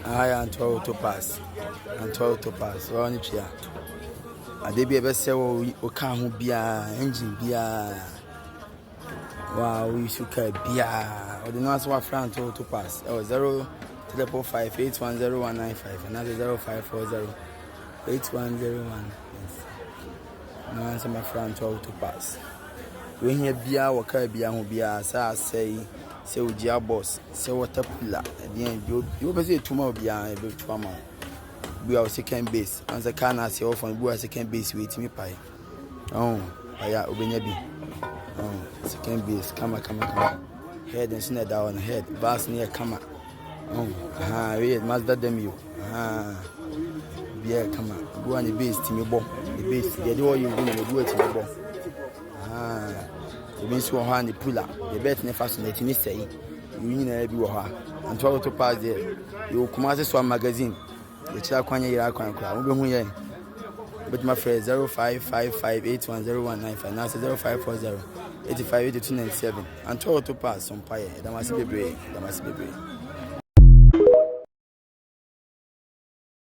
Antoa to pass. Antoa to pass. One chair. They be able to say, "Oh, can't be a engine be a wow, we should be a." Or the nurse was front to pass. Oh, 0-55810-195 another 0540-8101. No answer my front to pass. When he be a worker be a who be a say we are boss. So what a pillar. At the end, you be tomorrow be a bit trauma. We are second base. And the can I say often we are second base with me pie. Oh, yeah, Ubenebi. Oh, second base. Come. Head and snare down head. Bass near come. Oh, read master them you. Yeah, come on. Go on the base to me bomb. The base. The door you win the do it to me bomb. The base will hand the puller. The bet never fascinating me say. You need a be and to pass there. You come as a Suame-Magazine. The child can hear but my friend 0555810195 now 0540-858297 and to pass some pie. That must be brave.